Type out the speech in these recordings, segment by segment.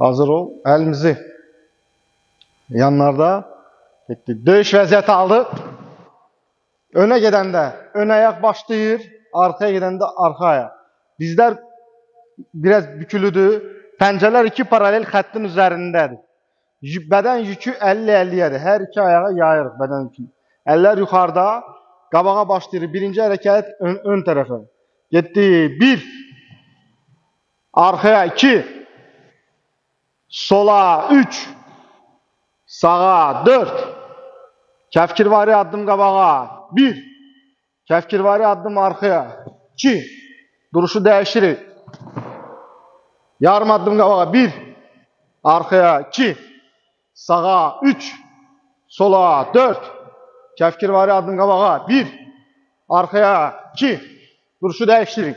Hazır ol. Elimizi yanlarda etdik. Döyüş vəziyyəti aldıq. Öne gedəndə ön ayak başlayır, arkaya gedəndə arka ayak. Dizler biraz bükülüdür. Pəncələr iki paralel xəttin üzərindədir. Bədən yükü 50-50'yədir. Hər iki ayağa yayırıq bədən yükünü. Eller yuxarıda, qabağa başlayır. Birinci hərəkət ön tərəfə. Getdi. 1. Arkaya 2. Sola 3. Sağa 4. Kəfkirvari addım qabağa 1. Kəfkirvari addım arkaya 2. Duruşu dəyişirik. Yarım addım qabağa 1. Arkaya 2. Sağa 3. Sola 4. Kəfkirvari addım qabağa 1. Arkaya 2. Duruşu dəyişirik.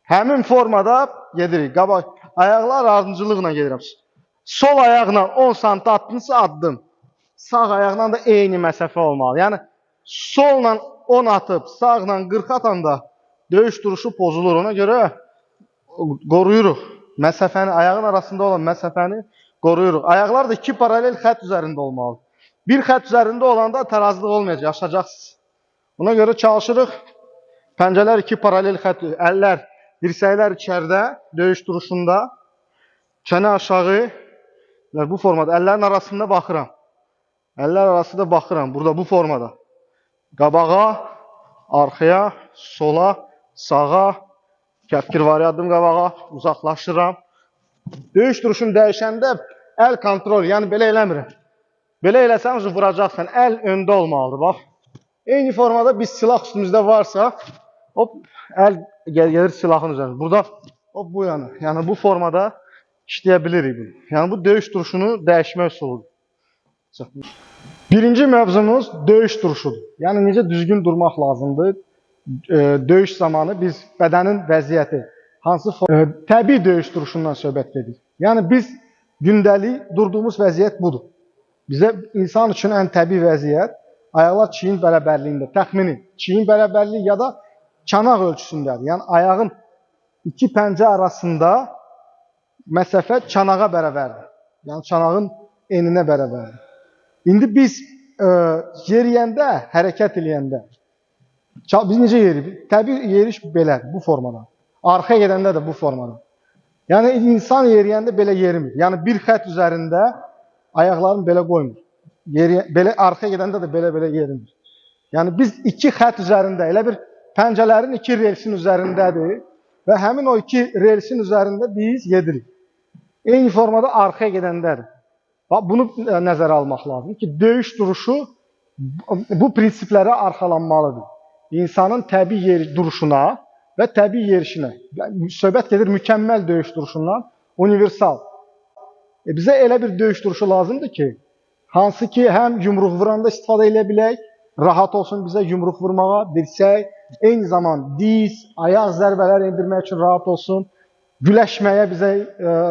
Həmin formada gedirik. Qabaq ayaqlar ardınçılıqla gedirəm. Sol ayaqla 10 sm attınsa addım. Sağ ayaqla da eyni məsafə olmalı. Yəni solla 10 atıb sağla 40 atanda döyüş duruşu pozulur. Ona görə qoruyuruq. Məsafəni, ayağın arasında olan məsafəni qoruyuruq. Ayaqlar da iki paralel xət üzərində olmalı. Bir xət üzərində olanda tarazlıq olmayacaq, yaşayacaqsınız. Ona görə çalışırıq. Pəncələr iki paralel xət, əllər, dirsəklər içəridə, döyüş duruşunda, çənə aşağı, bu formada, əllərin arasında baxıram. Əllər arasında baxıram, burada bu formada. Qabağa, arkaya, sola, sağa, kəfkirvari addım qabağa, uzaqlaşıram. Döyüş duruşunu dəyişəndə əl kontrol, yəni belə eləmirəm. Belə eləsən, vuracaqsan, əl öndə olmalıdır, bax. Eyni formada biz silah üstümüzdə varsa, hop, əl gelir silahın üzərində. Burada, hop, bu yana, yəni bu formada işləyə bilirik bunu. Yəni bu döyüş duruşunu dəyişmək üsuludur. Birinci mövzumuz döyüş duruşudur. Yəni necə düzgün durmaq lazımdır. Döyüş zamanı biz bədənin vəziyyəti, hansı təbii döyüş duruşundan söhbət edik. Yəni biz gündəlik durduğumuz vəziyyət budur. Bizə insan üçün ən təbii vəziyyət ayaqlar çiyin bərabərliyində, təxmini çiyin bərabərliyi ya da çanaq ölçüsündədir. Yəni ayağın iki pəncə arasında məsafə çanağa bərabərdir. Yəni çanağın eninə bərabərdir. İndi biz yeriyəndə, hərəkət eləyəndə biz necə yeririk? Təbii yeriş belədir, bu formada. Arxaya gedəndə də bu formada. Yəni insan yeriyəndə belə yerimir. Yəni bir xət üzərində ayaqlarını belə qoymur. Belə arxaya gedəndə də belə yerimir. Yəni biz iki xət üzərində, elə bir pəncələrin iki relsin üzərindədir və həmin o iki relsin üzərində biz yedirik. Eyni formada arxaya gedəndədir. Bunu nəzərə almaq lazım ki, döyüş duruşu bu prinsiplərə arxalanmalıdır. İnsanın təbii duruşuna və təbii yerişinə. Söhbət gedir mükəmməl döyüş duruşundan, universal. Bizə elə bir döyüş duruşu lazımdır ki, hansı ki, həm yumruq vuranda istifadə edə bilək, rahat olsun bizə yumruq vurmağa, dirsək, eyni zaman diz, ayaq zərbələr endirmək üçün rahat olsun, güləşməyə bizə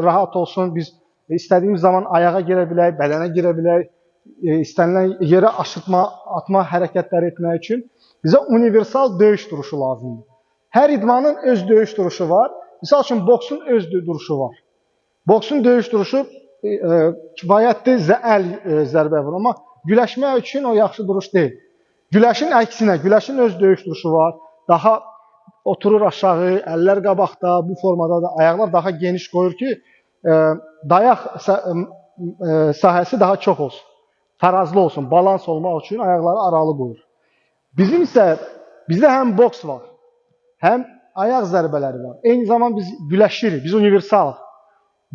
rahat olsun, biz istədiyimiz zaman ayağa girə bilək, bədənə girə bilək, istənilən yerə aşırtma, atma hərəkətləri etmək üçün bizə universal döyüş duruşu lazımdır. Hər idmanın öz döyüş duruşu var. Misal üçün, boksun öz duruşu var. Boksun döyüş duruşu kifayətdir, əl zərbə vurur. Amma güləşmək üçün o yaxşı duruş deyil. Güləşin əksinə, güləşin öz döyüş duruşu var. Daha oturur aşağı, əllər qabaqda, bu formada da ayaqlar daha geniş qoyur ki, dayaq sahəsi daha çox olsun. Tarazlı olsun, balans olmaq üçün ayaqları aralı qoyur. Bizdə həm boks var, həm ayaq zərbələri var. Eyni zaman biz güləşirik, biz universalıq.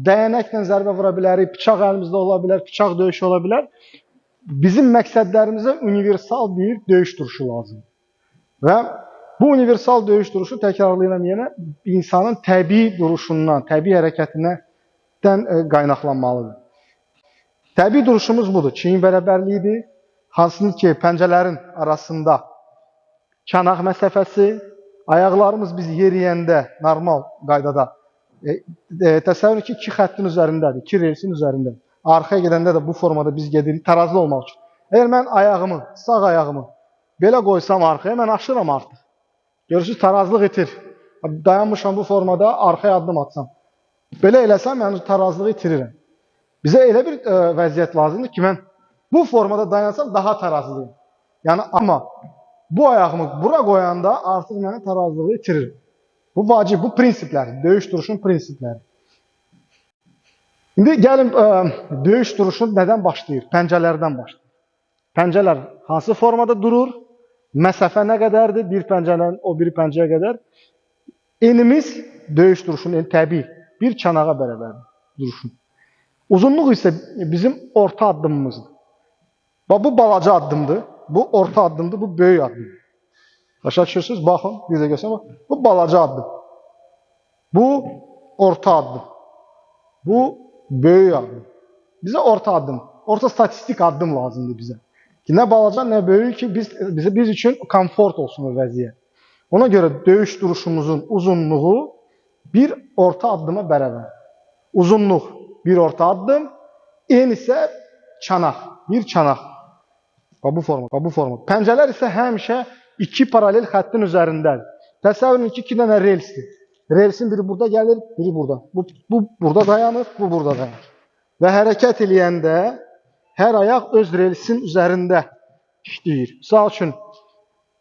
Dəyənəklə zərbə vura bilərik, bıçaq əlimizdə ola bilər, bıçaq döyüşü ola bilər. Bizim məqsədlərimizə universal bir döyüş duruşu lazımdır. Və bu universal döyüş duruşu, təkrarlayıram yenə, insanın təbii duruşundan, təbii hərəkətindən qaynaqlanmalıdır. Təbii duruşumuz budur, çiyin bərabərliyidir. Hansının ki, pəncələrin arasında çanaq məsafəsi, ayaqlarımız biz yeriyəndə, normal qaydada, təsəvvür ki, iki xəttin üzərindədir, iki relsin üzərindədir. Arxaya gedəndə də bu formada biz gedirik, tarazlı olmaq üçün. Əgər mən ayağımı, sağ ayağımı belə qoysam arxaya, mən aşıram artıq. Görürsünüz, tarazlıq itir. Dayanmışam bu formada, arxaya addım atsam. Belə eləsəm, yəni tarazlığı itirirəm. Bizə elə bir vəziyyət lazımdır ki, mən bu formada dayansam daha tarazlıyım. Yəni, amma bu ayağımı bura qoyanda artıq mənə tarazlığı itirir. Bu vacib, bu prinsiplər, döyüş duruşun prinsipləri. İndi gəlin, döyüş duruşu nədən başlayır? Pəncələrdən başlayır. Pəncələr hansı formada durur? Məsafə nə qədərdir? Bir pəncədən o biri pəncəyə qədər. Enimiz döyüş duruşunun təbii bir çanağa bərabərdir duruşun. Uzunluq isə bizim orta addımımızdır. Bu balaca addımdır, bu orta addımdır, bu böyük addımdır. Başa düşürsünüz? Baxın, bir də görsəm, bu balaca addım. Bu orta addım. Bu böyük addım. Bizə orta addım, orta statistik addım lazımdır bizə. Ki, nə balaca, nə böyük ki, biz üçün komfort olsun o vəziyyət. Ona görə döyüş duruşumuzun uzunluğu bir orta addıma bərabər. Uzunluq bir orta addım, en isə çanaq, bir çanaq. Bu forma. Pəncələr isə həmişə iki paralel xəttin üzərindədir. Təsəvvür edin ki, iki dənə relsdir. Relsin biri burada gəlir, biri burada. Bu burada dayanır, bu burada dayanır. Və hərəkət eləyəndə hər ayaq öz relsin üzərində işləyir. Misal üçün,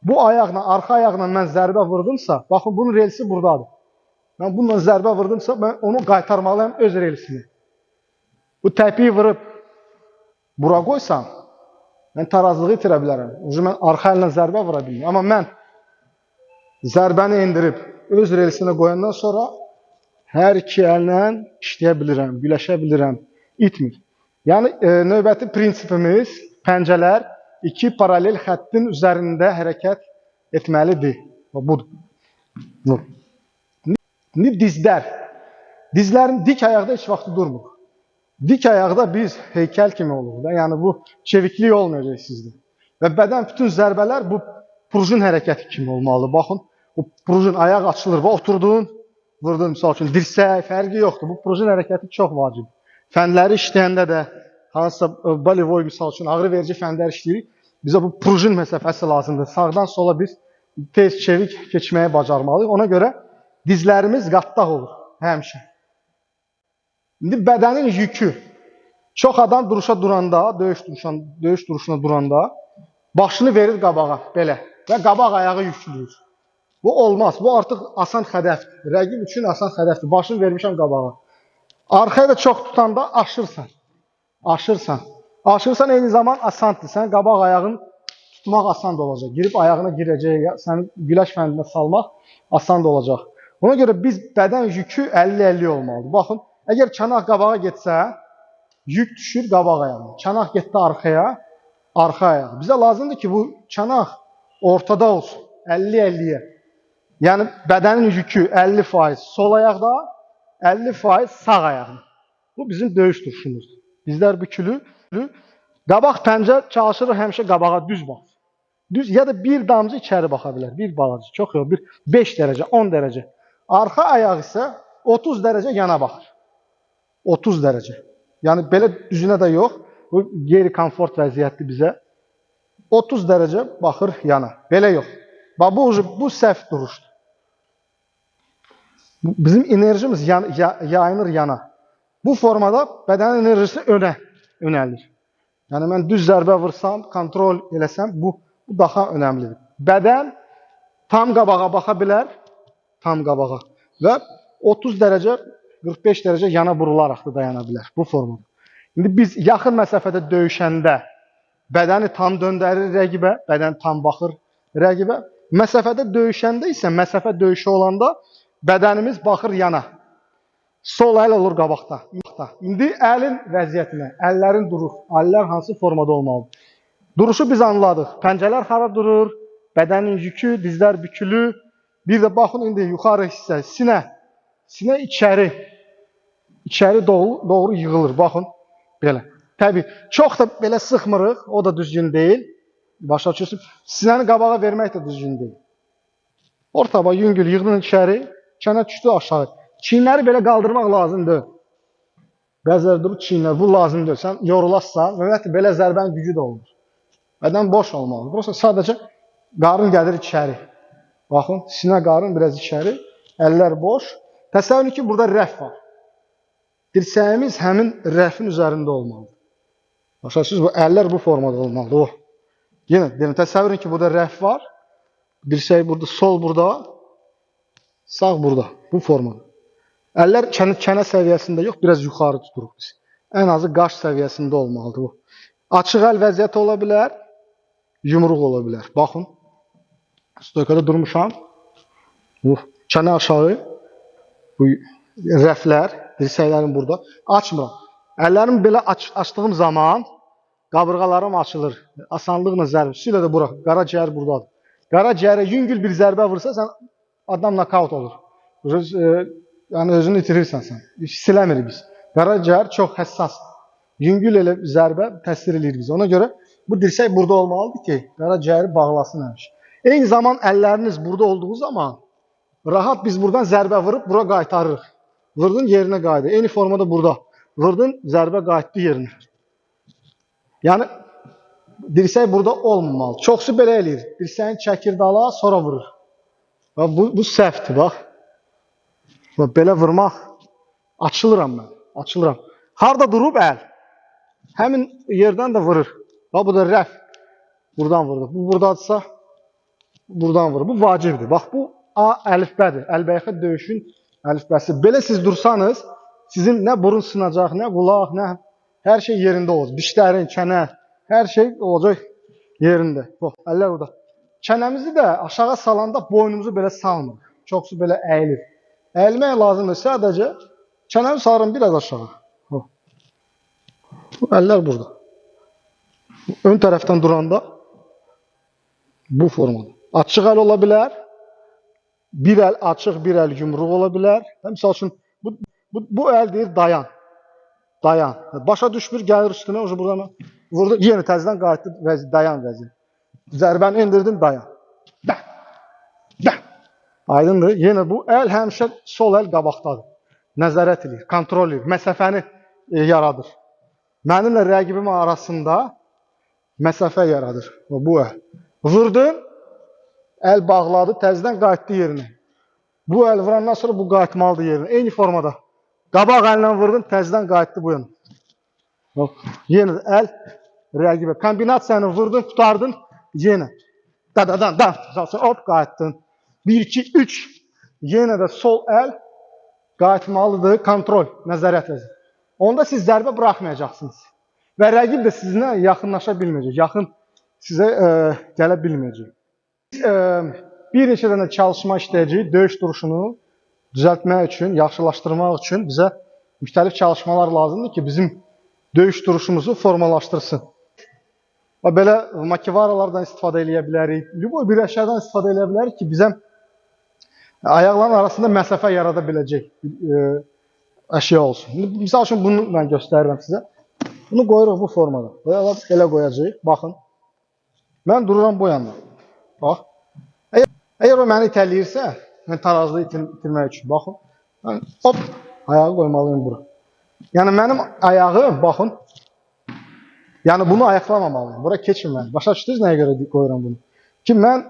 bu ayaqla, arxa ayaqla mən zərbə vurdumsa, baxın, bunun relsi buradadır. Mən bununla zərbə vurdumsa, mən onu qaytarmalıyım öz relsini. Bu təpiyi vurub bura qoysam, mən tarazlığı itirə bilərəm. Mən arxa əllə zərbə vura bilmirəm. Amma mən zərbəni indirib öz relsinə qoyandan sonra hər iki əllə işləyə bilirəm, güləşə bilirəm, itmir. Yəni, növbəti prinsipimiz pəncələr iki paralel xəttin üzərində hərəkət etməlidir. Budur. Dizlər. Dizlərin dik ayaqda heç vaxt durmur. Dik ayaqda biz heykəl kimi oluruq. Yəni, bu çeviklik olmayacaq sizdə. Və bədən bütün zərbələr bu prujin hərəkəti kimi olmalı. Baxın, bu prujin ayaq açılır və oturdun, vurdun, misal üçün, dirsək, fərqi yoxdur. Bu prujin hərəkəti çox vacib. Fənləri işləyəndə də, hansısa balivoy, misal üçün, ağrı verici fənlər işləyirik. Bizə bu prujin məsafəsi lazımdır. Sağdan sola biz tez, çevik keçməyi bacarmalıyıq. Ona görə dizlərimiz qatlaq olur, həmişə. İndi bədənin yükü. Çox adam duruşa duranda, döyüş duruşuna duranda başını verir qabağa, belə. Və qabaq ayağı yüklüyür. Bu olmaz. Bu artıq asan hədəfdir. Rəqib üçün asan hədəfdir. Başını vermişəm qabağa. Arxaya da çox tutanda aşırsan. Aşırsan eyni zaman asandır. Sən qabaq ayağın tutmaq asan da olacaq. Girib ayağına girəcək, səni güləş fəndinə salmaq asan da olacaq. Ona görə biz bədən yükü 50-50 olmalıdır. Baxın, əgər çanaq qabağa getsə, yük düşür qabaq ayağına. Çanaq getdi arxaya, arxa ayağı. Bizə lazımdır ki, bu çanaq ortada olsun, 50-50-yə. Yəni, bədənin yükü 50% sol ayaqda, 50% sağ ayağında. Bu bizim döyüş duruşumuzdur. Dizlər bükülü. Qabaq pəncə çalışırıq həmişə qabağa düz bax. Düz ya da bir damcı içəri baxa bilər. Bir balaca, çox yox, 5 dərəcə, 10 dərəcə. Arxa ayaq isə 30 dərəcə yana baxır. 30 dərəcə. Yəni, belə düzünə də yox. Bu qeyri-komfort vəziyyətdir bizə. 30 dərəcə baxır yana. Belə yox. Bu səhv duruşdur. Bizim enerjimiz yayınır yana. Bu formada bədənin enerjisi önə önəlir. Yəni, mən düz zərbə vursam, kontrol eləsəm, bu daha önəmlidir. Bədən tam qabağa baxa bilər, tam qabağa və 30 dərəcə, 45 dərəcə yana burularaq da dayana bilər bu formada. İndi biz yaxın məsafədə döyüşəndə bədəni tam döndərir rəqibə, bədən tam baxır rəqibə. Məsafədə döyüşəndə isə, məsafə döyüşü olanda bədənimiz baxır yana. Sol əl olur qabaqda. İndi əlin vəziyyətinə, əllərin durur. Əllər hansı formada olmalıdır? Duruşu biz anladıq. Pəncələr hara durur, bədənin yükü, dizlər bükülü. Bir də baxın, indi yuxarı hissə, sinə. Sinə içəri doğru yığılır. Baxın, belə. Təbii, çox da belə sıxmırıq, o da düzgün deyil. Başa düşürsün, sinəni qabağa vermək də düzgün deyil. Ortaba, yüngül, yığdın içəri, kənə düşdü aşağı. Çiynləri belə qaldırmaq lazımdır. Bəzələri durur çiynlər, bu lazımdır. Sən yorulassan, ümumiyyətlə belə zərbənin gücü də olur. Bədən boş olmalıdır. Burası sadəcə qarın gəlir içəri. Baxın, sinə qarın biraz içəri, əllər boş. Təsəvvür ki, burada rəf var. dirsəyimiz həmin rəfin üzərində olmalıdır. Başa düşürsünüz? Bu əllər bu formada olmalıdır. Oh. Yenə təsəvvür edin ki, burada rəf var. Dirsək burada, sol burada, sağ burada. Bu formada. Əllər çənə səviyyəsində yox, biraz yuxarı tuturuq biz. Ən azı qaş səviyyəsində olmalıdır bu. Açıq əl vəziyyəti ola bilər, yumruq ola bilər. Baxın. Stoykada durmuşam. Bu çənə aşağı. Bu rəflər, dirsəklərim burada. Açmıram. Əllərimi belə açdığım zaman qabırğalarım açılır. Asanlıqla zərbə. Xüsusilə də bura, qaraciyər buradadır. Qaraciyərə yüngül bir zərbə vursa, sən adam nokaut olur. Yəni özünü itirirsən sən. Siləmirik biz. Qaraciyər çox həssas. Yüngül elə zərbə təsir edir bizə. Ona görə bu dirsək burada olmalıdır ki, qaraciyəri bağlasın həmişə. Eyni zaman əlləriniz burada olduğu zaman rahat biz buradan zərbə vurub bura qaytarırıq. Vurdun yerinə qayıdır. Eyni formada burada. Vurdun zərbə qayıtdı yerinə. Yəni dirsək burada olmamalı. Çoxsu belə eləyir. Dirsəyin çəkir dala, sonra vurur. Bu səhvdir, bax. Belə vurmaq. Açılıram mən. Açılıram. Harda durub əl? Həmin yerdən də vurur. Bax, bu da rəf. Buradan vurdu. Bu buradadırsa, buradan vurur. Bu vacibdir. Bax, bu A əlifbədir. Əlbəyxə döyüşün əlifbəsi. Belə siz dursanız, sizin nə burun sınacaq, nə qulaq, nə hər şey yerində olacaq. Dişlərin, çənə, hər şey olacaq yerində. Bax, əllər orada. Çənəmizi də aşağı salanda boynumuzu belə salmır. Çoxsu belə əyilir. Əyilmək lazımdır. Sadəcə çənəmi sarın biraz aşağı. Bax. Bu əllər burada. Ön tərəfdən duranda bu formada. Açıq əl ola bilər. Bir əl açıq, bir əl yumruq ola bilər. Misal üçün, bu əl deyir dayan. Dayan. Başa düşmür, gəlir üstünə, buradan vurdu, yenə təzədən qayıtdı, dayan vəziyyət. Zərbəni indirdin, dayan. Aydındır. Yenə bu əl həmişə sol əl qabaqdadır. Nəzarət edir, kontrol edir, məsafəni yaradır. Mənimlə rəqibim arasında məsafə yaradır. Bu əl. Vurdun, əl bağladı, təzədən qayıtdı yerinə. Bu əl vurandan sonra bu qayıtmalıdır yerinə. Eyni formada. Qabaq əllə vurdun, təzədən qayıtdı bu yana. Yenə əl rəqibə. Kombinasiyanı vurdun, tutardın, yenə. Hop, qayıtdın. 1, 2, 3. Yenə də sol əl qayıtmalıdır, kontrol, nəzarət edir. Onda siz zərbə buraxmayacaqsınız. Və rəqib də sizinlə yaxınlaşa bilməyəcək. Yaxın sizə gələ bilməyəcək. Bir neçə dənə çalışma işləyəcəyik, döyüş duruşunu düzəltmək üçün, yaxşılaşdırmaq üçün bizə müxtəlif çalışmalar lazımdır ki, bizim döyüş duruşumuzu formalaşdırsın. Belə makivaralardan istifadə edə bilərik, bir əşyadan istifadə edə bilərik ki, bizə ayaqların arasında məsafə yarada biləcək əşya olsun. Misal üçün, bunu mən göstərirəm sizə. Bunu qoyuruq bu formada. Elə qoyacaq, baxın. Mən dururam bu yanda. Bax. Əgər o məni itələyirsə, mən tarazlığı itirmək üçün, baxın. Hop, ayağı qoymalıyım bura. Yəni, mənim ayağım, baxın, yəni bunu ayaqlamamalıyım. Bura keçin məni. Başa düşdünüz nəyə görə qoyuram bunu? Ki, mən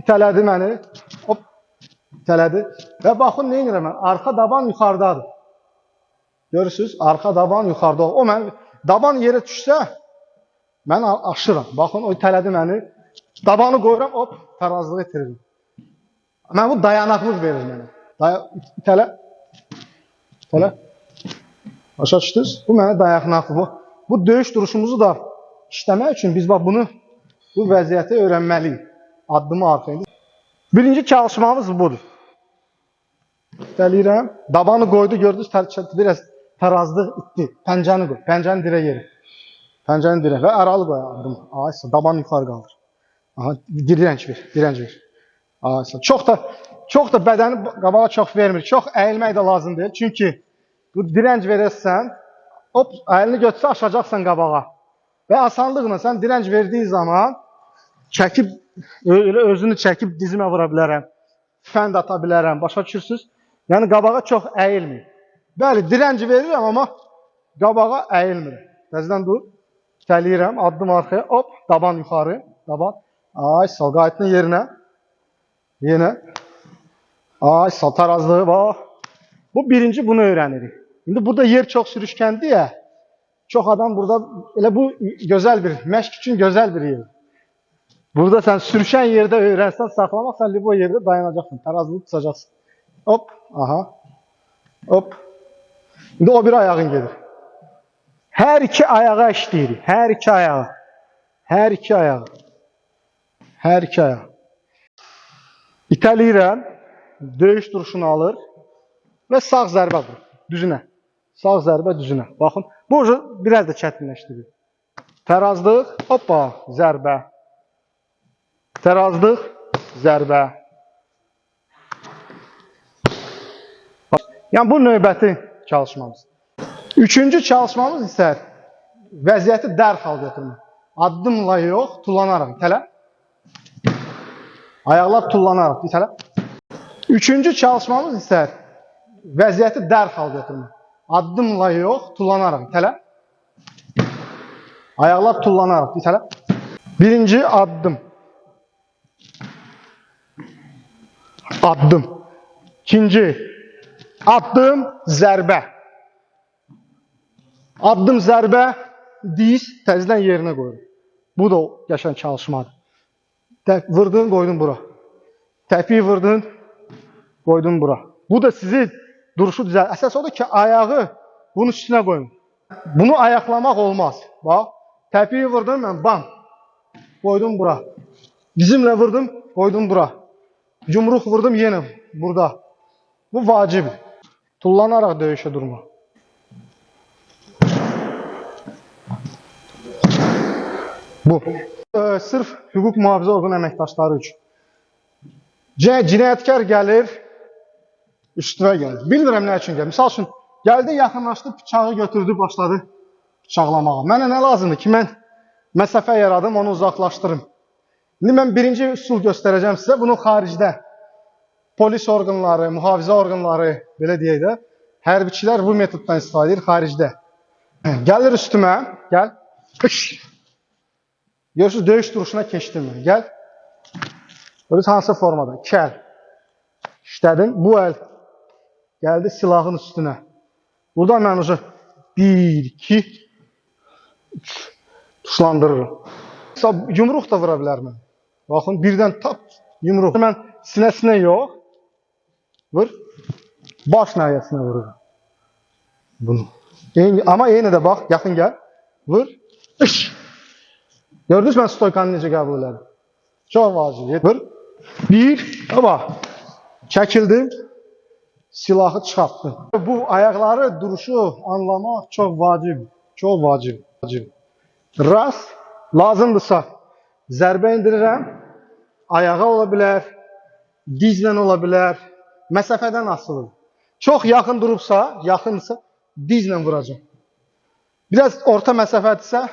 itələdi məni, hop, itələdi. Və baxın, nə edirəm mən? Arxa daban yuxarıdadır. Görürsünüz, arxa daban yuxarıdadır. O mən, daban yerə düşsə, mən aşıram. Baxın, o itələdi məni. Dabanı qoyuram, hop, tarazlığı itiririm. Mən bu dayanaqlıq verir mənə. İtələ. İtələ. Başa düşdünüz? Bu mənə dayanaqlıq. Bu döyüş duruşumuzu da işləmək üçün biz bunu, bu vəziyyəti öyrənməliyik. Addımı arxaydı. Birinci çalışmamız budur. İtələyirəm. Dabanı qoydu, gördünüz, biraz tarazlıq itdi. Pəncəni qoy. Pəncəni dirə yeri. Pəncəni dirə və aralı qoy addımı. Aysa, dabanı yuxarı qaldır. Aha, direnç ver. Aysa. Çox da bədəni qabağa çox vermir. Çox əyilmək də lazım deyil. Çünki bu direnç verəsən, hop, əlini götürsə aşacaqsan qabağa. Və asanlıqla sən direnç verdiyi zaman çəkib, özünü çəkib dizimə vura bilərəm. Fənd ata bilərəm. Başa düşürsünüz? Yəni qabağa çox əyilmir. Bəli, direnci verirəm, amma qabağa əyilmir. Təzədən dur. İtələyirəm, addım arxaya, hop, daban yuxarı, daban. Ay, sal, qayıtdın yerinə. Yenə. Ay, sal, tarazlığı, bax. Bu birinci bunu öyrənirik. İndi burada yer çox sürüşkəndir ya. Çox adam burada, elə bu gözəl bir, məşq üçün gözəl bir yer. Burada sən sürüşən yerdə öyrənsən, saxlamaqsan, o yerdə dayanacaqsın, tərazını tutacaqsın. Hop, aha, hop. İndi o bir ayağın gedir. Hər iki ayağa işləyirik, hər iki ayağa. Hər iki ayağa. Hər iki ayağa. İtəliyirəm, döyüş duruşunu alır və sağ zərbə vurur, düzünə. Sağ zərbə düzünə. Baxın, bu biraz da çətinləşdirir. Tərazdıq, hoppa, zərbə. Tərazdıq, zərbə. Yəni, bu növbəti çalışmamız. Üçüncü çalışmamız isə vəziyyəti dərhal götürmək. Addımla yox, tullanaraq. İtələ. Ayaqlar tullanaraq. İtələ. Üçüncü çalışmamız isə vəziyyəti dərhal götürmək. Addımla yox, tullanaraq. İtələ. Ayaqlar tullanaraq. İtələ. Birinci addım. Addım. İkinci addım, zərbə. Addım, zərbə, diz təzədən yerinə qoyur. Bu da yaşayan çalışmadır. Vurdun, qoydun bura. Təpiyi vurdun, qoydun bura. Bu da sizi duruşu düzəlir. Əsas odur ki, ayağı bunun üstünə qoyun. Bunu ayaqlamaq olmaz. Bax, təpiyi vurdum, mən bam, qoydum bura. Dizimlə vurdum, qoydum bura. Yumruq vurdum, yenə burada. Bu vacib. Tullanaraq döyüşə durma. Bu. Sırf hüquq mühafizə orqan əməkdaşları üçün. Cinayətkar gəlir, üstünə gəlir. Bilmirəm nə üçün gəlir. Misal üçün, gəldi, yaxınlaşdı, bıçağı götürdü, başladı bıçaqlamağa. Mənə nə lazımdır ki, mən məsafə yaradım, onu uzaqlaşdırım. İndi mən birinci üsul göstərəcəm sizə. Bunu xaricdə polis orqanları, mühafizə orqanları, belə deyək də, hərbiçilər bu metoddan istifadə edir xaricdə. Gəlir üstümə, gəl. Görürsünüz, döyüş duruşuna keçdim mən. Gəl. Görürsünüz, hansı formada? İki əl. İşlədim. Bu əl gəldi silahın üstünə. Burada mən uca 1, 2, 3 tuşlandırırım. Yumruq da vura bilər mən. Baxın, birdən tap yumruq. Mən sinəsinə yox. Vur. Baş nəhiyəsinə vururum. Bunu. Amma yenə də bax, yaxın gəl. Vur. Iş. Gördünüz mən stoykanı necə qəbul elədim. Çox vacib. Vur. Bir. Ama çəkildim. Silahı çıxartdım. Bu ayaqları, duruşu anlamaq çox vacib. Çox vacib. Rast. Lazımdırsa zərbə indirirəm. Ayağa ola bilər. Dizlə ola bilər. Məsafədən asılır. Çox yaxın durubsa, yaxınsa dizlə vuracam. Biraz orta məsafədirsə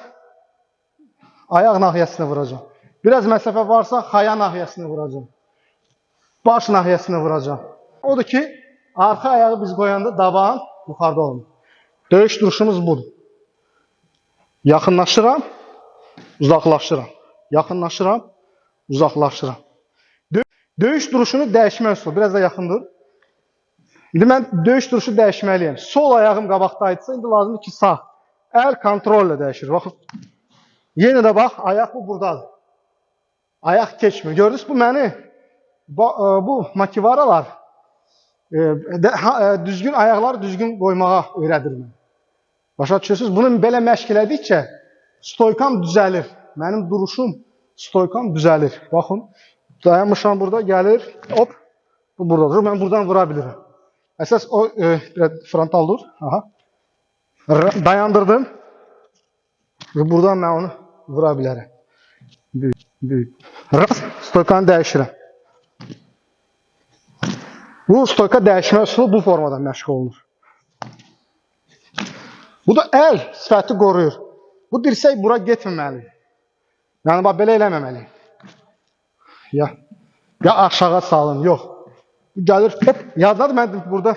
ayaq nahiyəsinə vuracam. Biraz məsafə varsa xaya nahiyəsinə vuracam. Baş nahiyəsinə vuracam. Odur ki, arxa ayağı biz qoyanda dabağın yuxarıda olmalı. Döyüş duruşumuz budur. Yaxınlaşıram, uzaqlaşıram. Yaxınlaşıram, uzaqlaşıram. Döyüş duruşunu dəyişmək üsulu. Biraz da yaxındır. İndi mən döyüş duruşu dəyişməliyəm. Sol ayağım qabaqdaydısa, indi lazımdır ki, sağ. Əl kontrollə dəyişir. Baxın. Yenə də bax, ayaq bu buradadır. Ayaq keçmir. Gördünüz, bu məni, bu makivaralar düzgün ayaqları düzgün qoymağa öyrədir mən. Başa düşürsünüz? Bunu belə məşq elədikcə stoykam düzəlir. Mənim duruşum, stoykam düzəlir. Baxın, dayanmışam burada, gəlir, hop, bu buradadır. Mən buradan vura bilirim. Əsas o, frontal dur. Aha. Dayandırdım. Buradan mən onu vura bilərəm. Büyük. Rast, stoykanı dəyişirəm. Bu stoyka dəyişmə üsulu bu formada məşq olunur. Bu da əl sifəti qoruyur. Bu dirsək bura getməməlidir. Yəni, bax, belə eləməməliyim. Ya aşağı salın, yox. Gəlir, hop, yaddadır, mən burada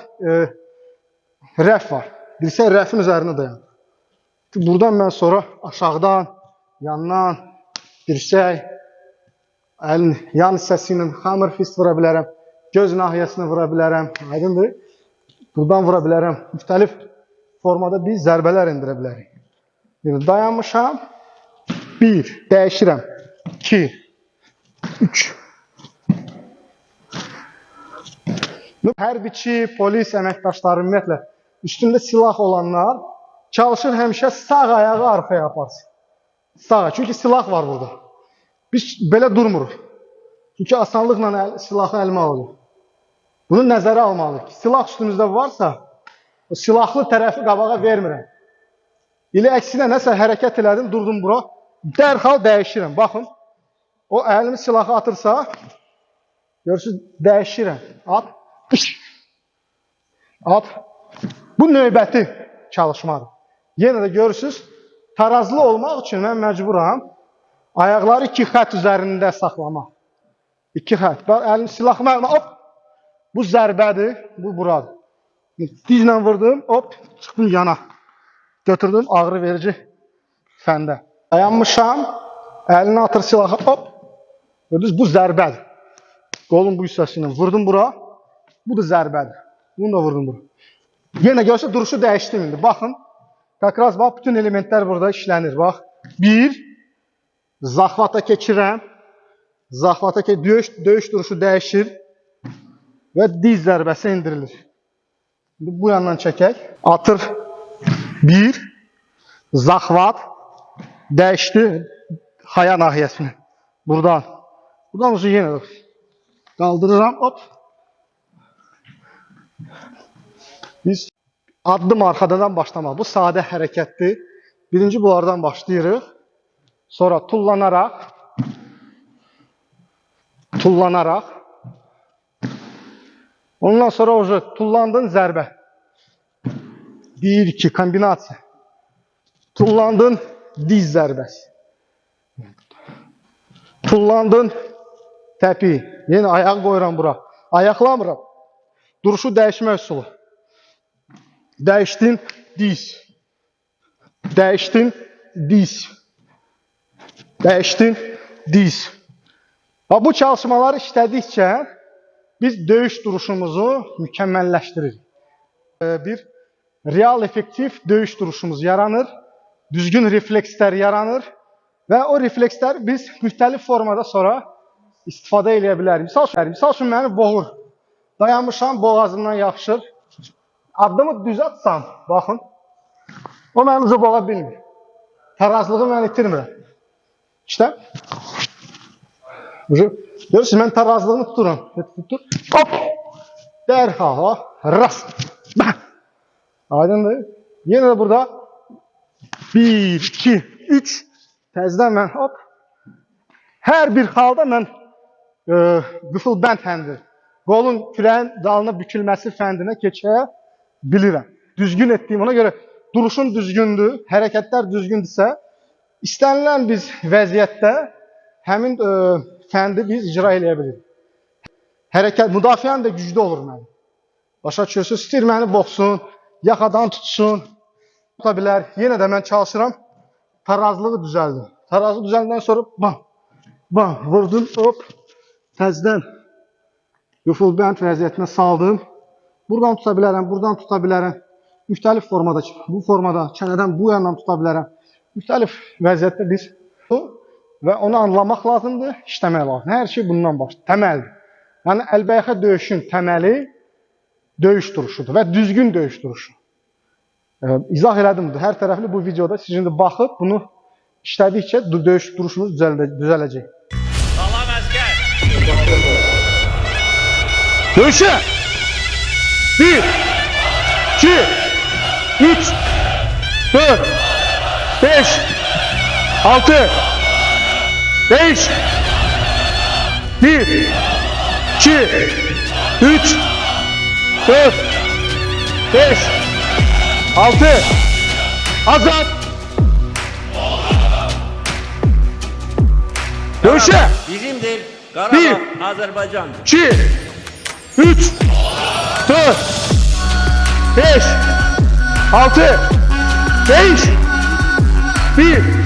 rəf var. Dirsək rəfin üzərində dayanır. Buradan mən sonra aşağıdan, yandan, dirsək, əlin yan hissəsi ilə hammer fist vura bilərəm. Göz nahiyəsinə vura bilərəm. Aydındır. Buradan vura bilərəm. Müxtəlif formada biz zərbələr endirə bilərik. Yəni, dayanmışam. 1, dəyişirəm. 2, 3. Hərbiçi, polis əməkdaşları ümumiyyətlə üstündə silah olanlar çalışır həmişə sağ ayağı arxaya aparsın. Sağa, çünki silah var burada. Biz belə durmuruq. Çünki asanlıqla silahı əlimə alırıq. Bunu nəzərə almalıyıq ki, silah üstümüzdə varsa, o silahlı tərəfi qabağa vermirəm. İlə əksinə nəsə hərəkət elədim, durdum bura, dərhal dəyişirəm. Baxın, o əlimi silahı atırsa, görürsünüz, dəyişirəm. At. At. Bu növbəti çalışmadır. Yenə də görürsünüz, tarazlı olmaq üçün mən məcburam ayaqları 2 xət üzərində saxlamaq. 2 xət. Əlim silahımı əlimə, hop. Bu zərbədir, bu buradır. Dizlə vurdum, hop, çıxdım yana. Götürdüm ağrı verici fəndə. Dayanmışam, əlini atır silahı, hop. Gördünüz, bu zərbədir. Qolun bu hissəsindən vurdum bura. Bu da zərbədir. Bunu da vurdum bura. Yenə görsə duruşu dəyişdim indi. Baxın. Kakraz bax, bütün elementlər burada işlənir. Bax. 1. Zaxvata keçirəm. Zaxvata döyüş duruşu dəyişir. Və diz zərbəsi indirilir. Şimdi bu yandan çəkək. Atır. 1. Zaxvat. Dəyişdi. Haya nahiyəsini. Buradan. Buradan uzun yenə də. Qaldırıram. Hop. Biz addım arxadan başlamaq. Bu sadə hərəkətdir. Birinci bunlardan başlayırıq. Sonra tullanaraq. Ondan sonra tullandın zərbə. 1-2 kombinasiya. Tullandın diz zərbəsi. Tullandın təpi. Yenə ayaq qoyuram bura. Ayaqlamıram. Duruşu dəyişmə üsulu. Dəyişdin diz. Dəyişdin diz. Dəyişdin diz. Bu çalışmaları işlədikcə biz döyüş duruşumuzu mükəmməlləşdiririk. Bir real effektiv döyüş duruşumuz yaranır. Düzgün reflekslər yaranır. Və o reflekslər biz müxtəlif formada sonra istifadə edə bilərik. Misal üçün məni boğur. Dayanmışam, boğazımdan yapışır. Addımı düz atsam, baxın, o mənim boğa bilmir. Tarazlığı mən itirmirəm. İşte, görürsünüz, mən tarazlığını tuturam. Hop, dərhal, rast, aydındır. Yenə də burada 1, 2, 3, təzdən mən, hop, hər bir halda mən qıfıl bənd fəndir. Qolun kürəyin dalına bükülməsi fəndinə keçə bilirəm. Düzgün etdiyim, ona görə duruşun düzgündür, hərəkətlər düzgündürsə, istənilən biz vəziyyətdə həmin fəndi biz icra eləyə bilirik. Hərəkət, müdafiən də güclü olur mənim. Başa düşürsünüz, istəyir məni boxsun, yaxadan tutsun, tuta bilər. Yenə də mən çalışıram, tarazlığı düzəldim. Tarazlı düzəldikdən sonra bam, vurdum, hop, təzdən qıfıl bənd vəziyyətinə saldım. Buradan tuta bilərəm, buradan tuta bilərəm. Müxtəlif formada, bu formada, çənədən bu yandan tuta bilərəm. Müxtəlif vəziyyətdə biz və onu anlamaq lazımdır, işləmək lazımdır. Hər şey bundan başlayır, təməldir. Yəni, əlbəyaxa döyüşün təməli döyüş duruşudur və düzgün döyüş duruşu. İzah elədim, hər tərəfli bu videoda siz şimdi baxıb, bunu işlədikcə döyüş duruşumuz düzələcək. Salam əskər! Döyüşə! 1, 2, 3, 4, 5, 6, 5, 1, 2, 3, 4, 5, 6, azat! Dövüşe! Bizimdir, Qarabağ, Azərbaycandır. 2, 3, 4, 5, 6, 5, 1,